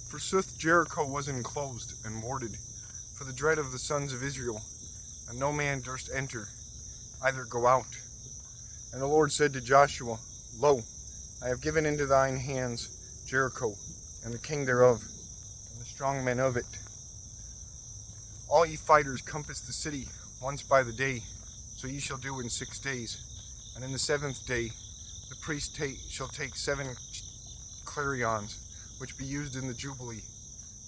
Forsooth Jericho was enclosed and warded for the dread of the sons of Israel, and no man durst enter, either go out. And the Lord said to Joshua, Lo, I have given into thine hands Jericho, and the king thereof, and the strong men of it. All ye fighters compass the city once by the day, so ye shall do in 6 days. And in the 7th day the priest shall take 7 clarions, which be used in the Jubilee,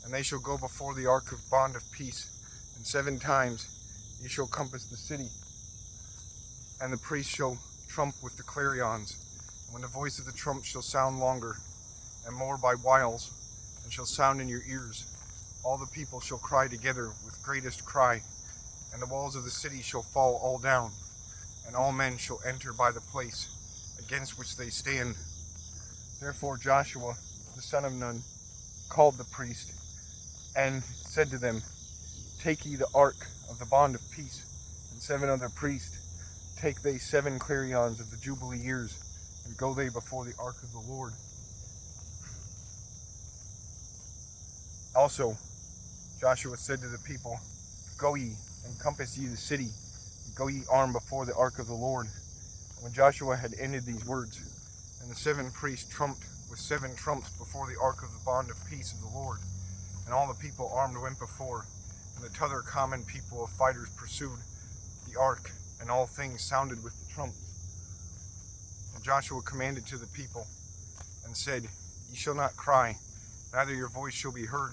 and they shall go before the ark of bond of peace, and 7 times ye shall compass the city. And the priest shall trump with the clarions, and when the voice of the trump shall sound longer, and more by whiles, and shall sound in your ears, all the people shall cry together with greatest cry, and the walls of the city shall fall all down, and all men shall enter by the place against which they stand. Therefore Joshua the son of Nun called the priest, and said to them, Take ye the ark of the bond of peace, and 7 other priests. Take they 7 clarions of the Jubilee years, and go they before the ark of the Lord. Also Joshua said to the people, Go ye, and compass ye the city, and go ye armed before the ark of the Lord. And when Joshua had ended these words, and the 7 priests trumped with 7 trumps before the ark of the bond of peace of the Lord, and all the people armed went before, and the t'other common people of fighters pursued the ark, and all things sounded with the trumps. And Joshua commanded to the people, and said, Ye shall not cry, neither your voice shall be heard,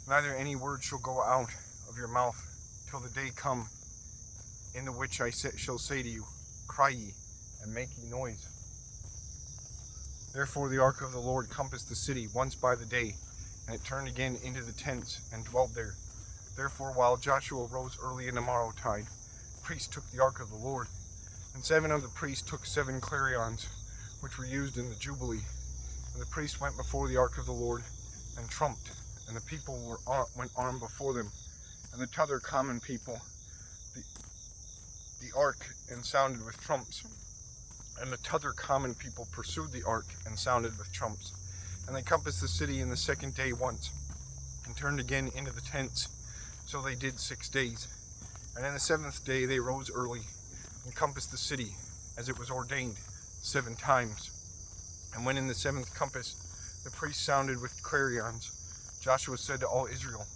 neither any word shall go out of your mouth, till the day come, in the which I shall say to you, Cry ye, and make ye noise. Therefore the ark of the Lord compassed the city once by the day, and it turned again into the tents, and dwelled there. Therefore while Joshua rose early in the morrowtide, the priests took the ark of the Lord, and 7 of the priests took 7 clarions, which were used in the Jubilee. And the priests went before the ark of the Lord, and trumped, and the people went armed before them, and the t'other common people, the ark, and sounded with trumps. And the t'other common people pursued the ark, and sounded with trumps. And they compassed the city in the 2nd day once, and turned again into the tents. So they did 6 days. And in the 7th day they rose early, and compassed the city, as it was ordained, 7 times. And when in the 7th compass the priests sounded with clarions, Joshua said to all Israel,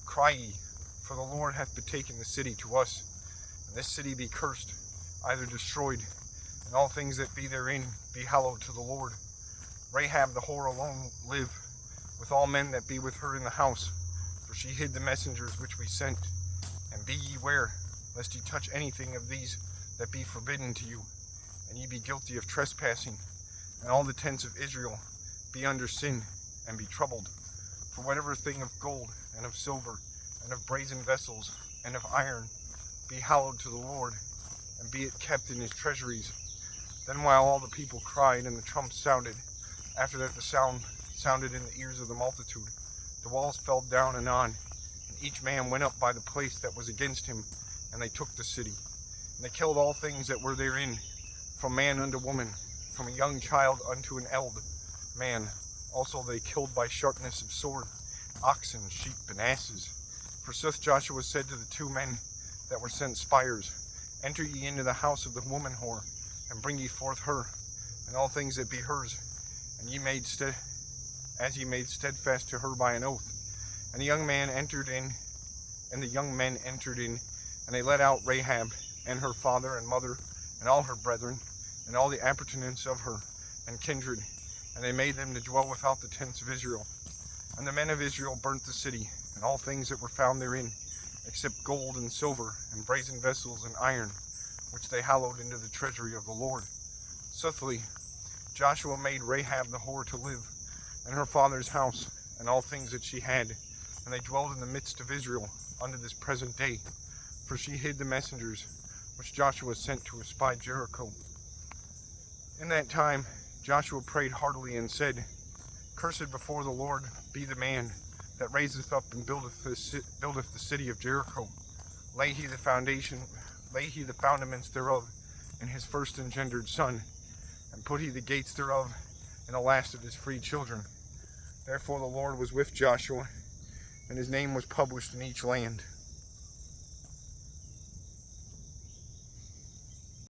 Cry ye, for the Lord hath betaken the city to us, and this city be cursed, either destroyed, and all things that be therein be hallowed to the Lord. Rahab the whore alone live, with all men that be with her in the house, for she hid the messengers which we sent. And be ye ware, lest ye touch anything of these that be forbidden to you, and ye be guilty of trespassing, and all the tents of Israel be under sin, and be troubled. For whatever thing of gold, and of silver, and of brazen vessels, and of iron, be hallowed to the Lord, and be it kept in his treasuries. Then while all the people cried, and the trumps sounded, after that the sound sounded in the ears of the multitude, the walls fell down anon, and each man went up by the place that was against him, and they took the city. And they killed all things that were therein, from man unto woman, from a young child unto an eld man. Also they killed by sharpness of sword oxen, sheep, and asses. Forsooth Joshua said to the 2 men that were sent spiers, Enter ye into the house of the woman whore, and bring ye forth her, and all things that be hers, and ye made steadfast to her by an oath. And the young men entered in, and they led out Rahab, and her father and mother, and all her brethren, and all the appurtenance of her, and kindred, and they made them to dwell without the tents of Israel. And the men of Israel burnt the city, and all things that were found therein, except gold and silver, and brazen vessels and iron, which they hallowed into the treasury of the Lord. Sithly Joshua made Rahab the whore to live, and her father's house, and all things that she had, and they dwelled in the midst of Israel unto this present day, for she hid the messengers which Joshua sent to espy Jericho. In that time Joshua prayed heartily, and said, Cursed before the Lord be the man that raiseth up and buildeth the city of Jericho. Lay he the foundaments thereof in his first engendered son, and put he the gates thereof in the last of his free children. Therefore the Lord was with Joshua, and his name was published in each land.